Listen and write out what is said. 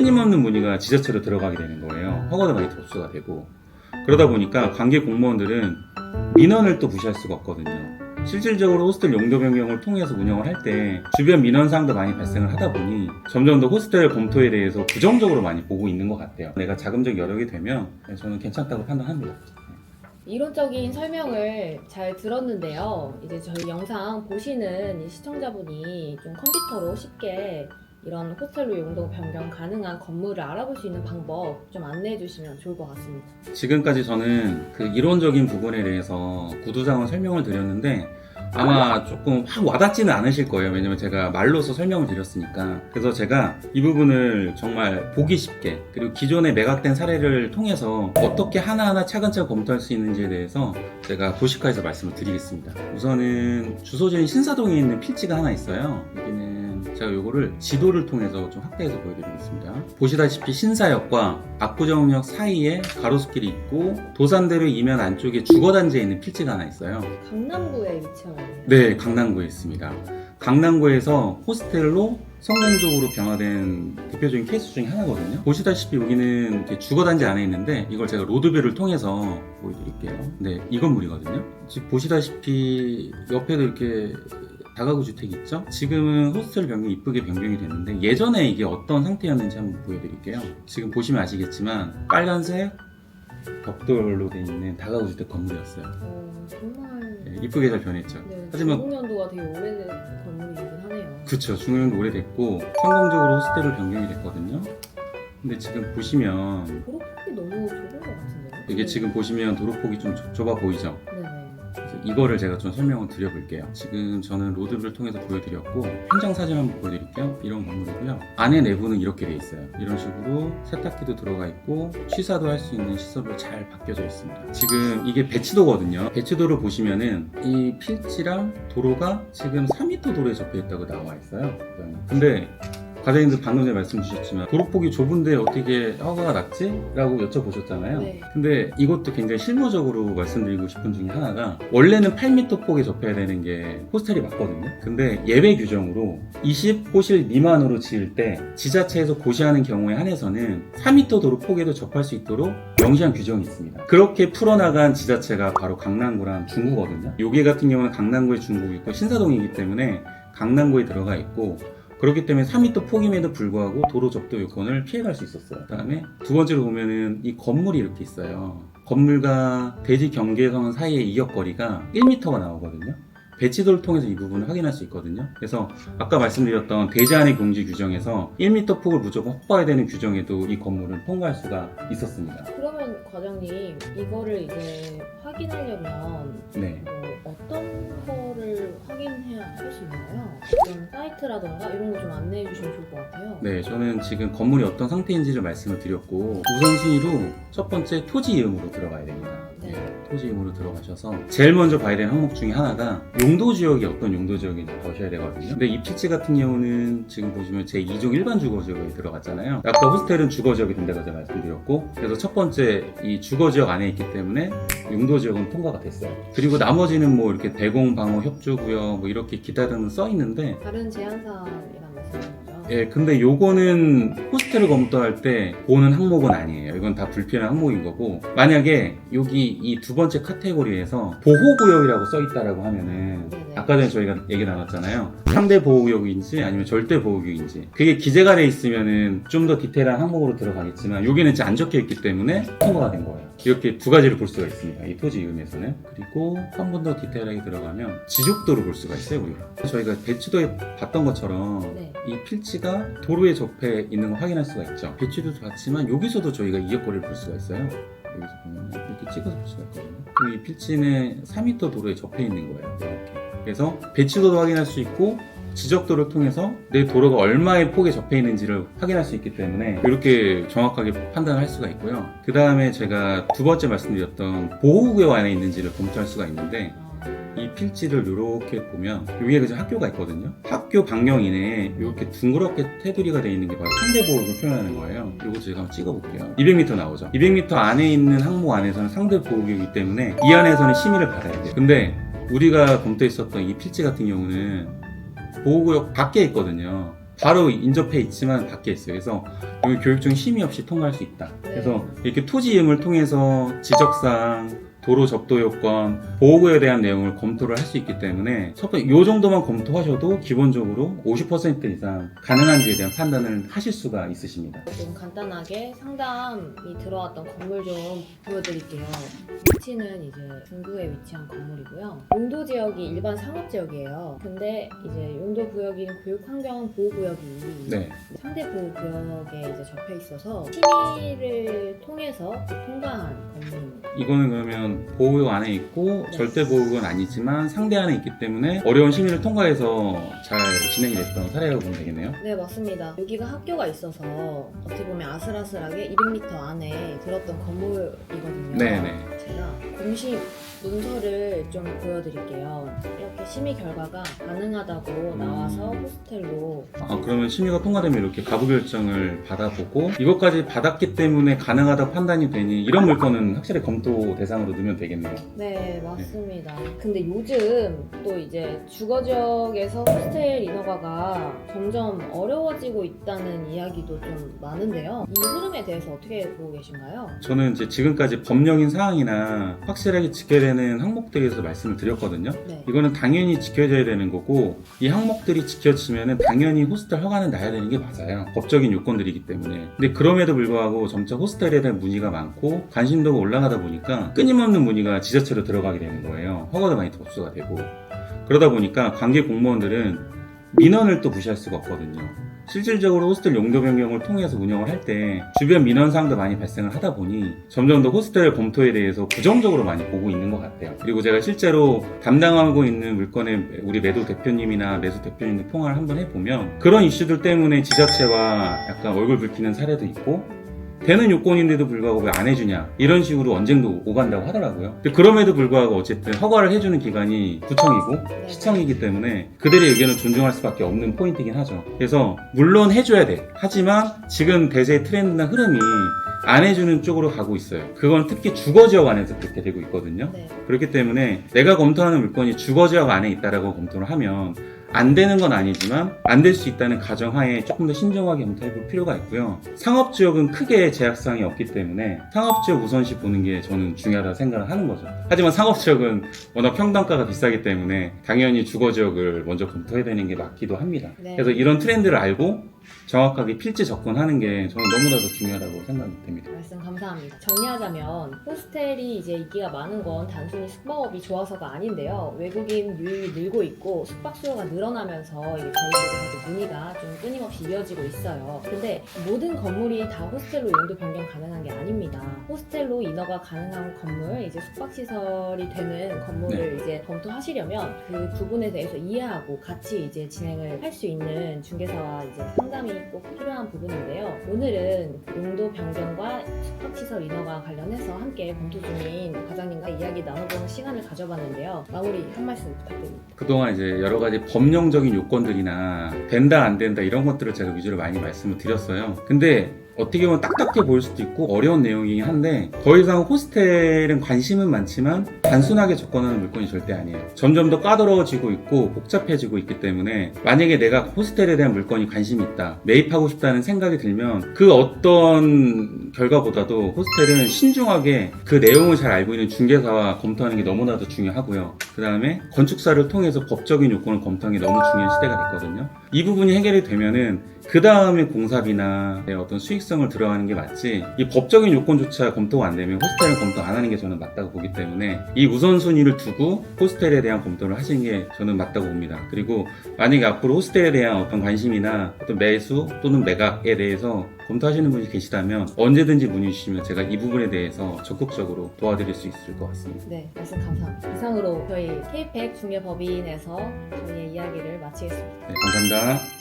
끊임없는 문의가 지자체로 들어가게 되는 거예요. 허가도 많이 접수가 되고. 그러다 보니까 관계 공무원들은 민원을 또 무시할 수가 없거든요. 실질적으로 호스텔 용도 변경을 통해서 운영을 할 때 주변 민원사항도 많이 발생을 하다 보니 점점 더 호스텔 검토에 대해서 부정적으로 많이 보고 있는 것 같아요. 내가 자금적 여력이 되면 저는 괜찮다고 판단합니다. 이론적인 설명을 잘 들었는데요. 이제 저희 영상 보시는 이 시청자분이 좀 컴퓨터로 쉽게 이런 호스텔로 용도 변경 가능한 건물을 알아볼 수 있는 방법 좀 안내해 주시면 좋을 것 같습니다. 지금까지 저는 그 이론적인 부분에 대해서 구두상을 설명을 드렸는데 아마 조금 확 와닿지는 않으실 거예요. 왜냐면 제가 말로서 설명을 드렸으니까. 그래서 제가 이 부분을 정말 보기 쉽게, 그리고 기존에 매각된 사례를 통해서 어떻게 하나하나 차근차근 검토할 수 있는지에 대해서 제가 도식화해서 말씀을 드리겠습니다. 우선은 주소지인 신사동에 있는 필지가 하나 있어요. 여기는 제가 요거를 지도를 통해서 좀 확대해서 보여드리겠습니다. 보시다시피 신사역과 압구정역 사이에 가로수길이 있고 도산대로 이면 안쪽에 주거단지에 있는 필지가 하나 있어요. 강남구에 위치하고 있네요. 네, 강남구에 있습니다. 강남구에서 호스텔로 성공적으로 변화된 대표적인 케이스 중에 하나거든요. 보시다시피 여기는 이렇게 주거단지 안에 있는데 이걸 제가 로드뷰를 통해서 보여드릴게요. 네, 이 건물이거든요. 지금 보시다시피 옆에도 이렇게 다가구 주택이 있죠? 지금은 호스텔 변경이 이쁘게 변경이 됐는데 예전에 이게 어떤 상태였는지 한번 보여드릴게요. 지금 보시면 아시겠지만 빨간색 벽돌로 되어 있는 다가구 주택 건물이었어요. 정말 네, 이쁘게 잘 변했죠. 네, 하지만 중년도가 되게 오래된 건물이긴 하네요. 그쵸, 중년도 오래됐고 성공적으로 호스텔로 변경이 됐거든요. 근데 지금 보시면 도로폭이 너무 좁은 것 같은데요? 이게 지금 보시면 도로폭이 좀 좁아 보이죠? 네네. 그래서 이거를 제가 좀 설명을 드려볼게요. 지금 저는 로드뷰를 통해서 보여드렸고 현장 사진 한번 보여드릴게요. 이런 건물이고요. 안에 내부는 이렇게 돼 있어요. 이런 식으로 세탁기도 들어가 있고 취사도 할 수 있는 시설로 잘 바뀌어져 있습니다. 지금 이게 배치도거든요. 배치도를 보시면은 이 필지랑 도로가 지금 4m 도로에 접해 있다고 나와 있어요. 근데 과장님들 방금 전에 말씀 주셨지만 도로폭이 좁은데 어떻게 허가가 났지? 라고 여쭤보셨잖아요. 네. 근데 이것도 굉장히 실무적으로 말씀드리고 싶은 중에 하나가 원래는 8m 폭에 접해야 되는 게 호스텔이 맞거든요. 근데 예외 규정으로 20호실 미만으로 지을 때 지자체에서 고시하는 경우에 한해서는 4m 도로 폭에도 접할 수 있도록 명시한 규정이 있습니다. 그렇게 풀어나간 지자체가 바로 강남구랑 중구거든요. 여기 같은 경우는 강남구에 중구가 있고 신사동이기 때문에 강남구에 들어가 있고 그렇기 때문에 4m 폭임에도 불구하고 도로 접도 요건을 피해갈 수 있었어요. 그 다음에 두 번째로 보면은 이 건물이 이렇게 있어요. 건물과 대지 경계선 사이의 이격거리가 1m가 나오거든요. 배치도를 통해서 이 부분을 확인할 수 있거든요. 그래서 아까 말씀드렸던 대지 안의 공지 규정에서 1m 폭을 무조건 확보해야 되는 규정에도 이 건물은 통과할 수가 있었습니다. 그러면 과장님 이거를 이제 확인하려면 네. 뭐 어떤 거를 확인해야 할 수 있나요? 이런 사이트라던가 이런 거 좀 안내해 주시면 좋을 것 같아요. 네, 저는 지금 건물이 어떤 상태인지를 말씀을 드렸고 우선순위로 첫 번째 토지 이음으로 들어가야 됩니다. 네. 토지 이음으로 들어가셔서 제일 먼저 봐야 되는 항목 중에 하나가 용도 지역이 어떤 용도 지역인지 보셔야 되거든요. 근데 이 필지 같은 경우는 지금 보시면 제 2종 일반 주거 지역에 들어갔잖아요. 아까 호스텔은 주거 지역이 된다고 제가 말씀드렸고 그래서 첫 번째 이 주거 지역 안에 있기 때문에 용도 지역은 통과가 됐어요. 그리고 나머지는 뭐 이렇게 대공 방어 협조 구역 뭐 이렇게 기타 등등 써 있는데 다른 제한사항이란 말씀인 거죠? 예, 근데 요거는 호스텔을 검토할 때 보는 항목은 아니에요. 이건 다 불필요한 항목인 거고 만약에 여기 이 두 번째 카테고리에서 보호구역이라고 써 있다라고 하면은 네네. 아까 전에 저희가 얘기 나눴잖아요. 상대 보호구역인지 아니면 절대 보호구역인지 그게 기재가 돼 있으면은 좀 더 디테일한 항목으로 들어가겠지만 여기는 이제 안 적혀 있기 때문에 통과가 된 거예요. 이렇게 두 가지를 볼 수가 있습니다. 이 토지 이음에서는. 그리고 한 번 더 디테일하게 들어가면 지적도를 볼 수가 있어요. 우리가. 저희가 배치도에 봤던 것처럼 네. 이 필지가 도로에 접해 있는 걸 확인할 수가 있죠. 배치도도 봤지만 여기서도 저희가 이격거리를 볼 수가 있어요. 여기서 보면 이렇게 찍어서 볼 수가 있거든요. 그리고 이 필지는 4m 도로에 접해 있는 거예요. 이렇게. 그래서 배치도도 확인할 수 있고 지적도를 통해서 내 도로가 얼마의 폭에 접해 있는지를 확인할 수 있기 때문에 이렇게 정확하게 판단을 할 수가 있고요. 그 다음에 제가 두 번째 말씀드렸던 보호구역 안에 있는지를 검토할 수가 있는데 이 필지를 이렇게 보면 여기에 그저 학교가 있거든요. 학교 방역 이내에 이렇게 둥그렇게 테두리가 되어 있는 게 바로 상대보호구역을 표현하는 거예요. 이거 제가 한번 찍어볼게요. 200m 나오죠. 200m 안에 있는 항목 안에서는 상대보호구역이기 때문에 이 안에서는 심의를 받아야 돼요. 근데 우리가 검토했었던 이 필지 같은 경우는 보호구역 밖에 있거든요. 바로 인접해 있지만 밖에 있어요. 그래서 여기 교육 중 심의 없이 통과할 수 있다. 그래서 이렇게 토지 이음을 통해서 지적사항, 도로 접도 요건, 보호구역에 대한 내용을 검토를 할 수 있기 때문에 이 정도만 검토하셔도 기본적으로 50% 이상 가능한지에 대한 판단을 하실 수가 있으십니다. 좀 간단하게 상담이 들어왔던 건물 좀 보여드릴게요. 위치는 이제 중구에 위치한 건물이고요. 용도 지역이 일반 상업지역이에요. 근데 이제 용도 구역인 교육환경보호구역이 네. 상대 보호구역에 이제 접해 있어서 심의를 통해서 통과한 건물입니다. 이거는 그러면 보호구역 안에 있고 네. 절대 보호구역은 아니지만 상대 안에 있기 때문에 어려운 심의를 통과해서 잘 진행이 됐던 사례라고 보면 되겠네요. 네, 맞습니다. 여기가 학교가 있어서 어떻게 보면 아슬아슬하게 200m 안에 들었던 건물이거든요. 네네. 제가 공식 문서를 좀 보여드릴게요. 이렇게 심의 결과가 가능하다고 나와서 호스텔로 그러면 심의가 통과되면 이렇게 가부 결정을 받아보고 이것까지 받았기 때문에 가능하다 판단이 되니 이런 물건은 확실히 검토 대상으로 넣으면 되겠네요. 네, 맞습니다. 근데 요즘 또 이제 주거 지역에서 호스텔 인허가가 점점 어려워지고 있다는 이야기도 좀 많은데요. 이 흐름에 대해서 어떻게 보고 계신가요? 저는 이제 지금까지 법령인 사항이나 확실하게 지켜야 되는 항목들에 대해서 말씀을 드렸거든요. 네. 이거는 당연히 지켜져야 되는 거고 이 항목들이 지켜지면은 당연히 호스텔 허가는 나야 되는 게 맞아요. 법적인 요건들이기 때문에. 근데 그럼에도 불구하고 점차 호스텔에 대한 문의가 많고 관심도가 올라가다 보니까 끊임없는 문의가 지자체로 들어가게 되는 거예요. 허가도 많이 접수가 되고. 그러다 보니까 관계 공무원들은 민원을 또 무시할 수가 없거든요. 실질적으로 호스텔 용도 변경을 통해서 운영을 할 때 주변 민원 사항도 많이 발생을 하다 보니 점점 더 호스텔 검토에 대해서 부정적으로 많이 보고 있는 것 같아요. 그리고 제가 실제로 담당하고 있는 물건의 우리 매도 대표님이나 매수 대표님들 통화를 한번 해보면 그런 이슈들 때문에 지자체와 약간 얼굴 붉히는 사례도 있고 되는 요건인데도 불구하고 왜 안 해주냐 이런 식으로 언쟁도 오간다고 하더라고요. 근데 그럼에도 불구하고 어쨌든 허가를 해주는 기관이 구청이고 시청이기 때문에 그들의 의견을 존중할 수밖에 없는 포인트이긴 하죠. 그래서 물론 해줘야 돼. 하지만 지금 대세의 트렌드나 흐름이 안 해주는 쪽으로 가고 있어요. 그건 특히 주거지역 안에서 그렇게 되고 있거든요. 네. 그렇기 때문에 내가 검토하는 물건이 주거지역 안에 있다라고 검토를 하면 안 되는 건 아니지만 안 될 수 있다는 가정하에 조금 더 신중하게 검토해볼 필요가 있고요. 상업지역은 크게 제약사항이 없기 때문에 상업지역 우선시 보는 게 저는 중요하다고 생각을 하는 거죠. 하지만 상업지역은 워낙 평당가가 비싸기 때문에 당연히 주거지역을 먼저 검토해야 되는 게 맞기도 합니다. 네. 그래서 이런 트렌드를 알고 정확하게 필지 접근하는 게 저는 너무나도 중요하다고 생각이 됩니다. 말씀 감사합니다. 정리하자면 호스텔이 이제 인기가 많은 건 단순히 숙박업이 좋아서가 아닌데요. 외국인 유입이 늘고 있고 숙박 수요가 늘어나면서 이게 저희들한테 문의가 좀 끊임없이 이어지고 있어요. 근데 모든 건물이 다 호스텔로 용도 변경 가능한 게 아닙니다. 호스텔로 인허가 가능한 건물, 이제 숙박시설이 되는 건물을 이제 검토하시려면 그 부분에 대해서 이해하고 같이 이제 진행을 할 수 있는 중개사와 이제 상담이 꼭 필요한 부분인데요. 오늘은 용도 변경과 숙박시설 인허가 관련해서 함께 검토 중인 과장님과 이야기 나눠보는 시간을 가져봤는데요. 마무리 한 말씀 부탁드립니다. 그동안 이제 여러 가지 법령적인 요건들이나 된다 안 된다 이런 것들을 제가 위주로 많이 말씀을 드렸어요. 근데 어떻게 보면 딱딱해 보일 수도 있고 어려운 내용이긴 한데 더 이상 호스텔은 관심은 많지만 단순하게 접근하는 물건이 절대 아니에요. 점점 더 까다로워지고 있고 복잡해지고 있기 때문에 만약에 내가 호스텔에 대한 물건이 관심이 있다, 매입하고 싶다는 생각이 들면 그 어떤 결과보다도 호스텔은 신중하게 그 내용을 잘 알고 있는 중개사와 검토하는 게 너무나도 중요하고요. 그 다음에 건축사를 통해서 법적인 요건을 검토하는 게 너무 중요한 시대가 됐거든요. 이 부분이 해결이 되면은 그 다음에 공사비나 어떤 수익성을 들어가는 게 맞지 이 법적인 요건조차 검토가 안 되면 호스텔은 검토 안 하는 게 저는 맞다고 보기 때문에 이 우선순위를 두고 호스텔에 대한 검토를 하시는 게 저는 맞다고 봅니다. 그리고 만약에 앞으로 호스텔에 대한 어떤 관심이나 어떤 매수 또는 매각에 대해서 검토하시는 분이 계시다면 언제든지 문의 주시면 제가 이 부분에 대해서 적극적으로 도와드릴 수 있을 것 같습니다. 네, 말씀 감사합니다. 이상으로 저희 K100 중개법인에서 저희의 이야기를 마치겠습니다. 네, 감사합니다.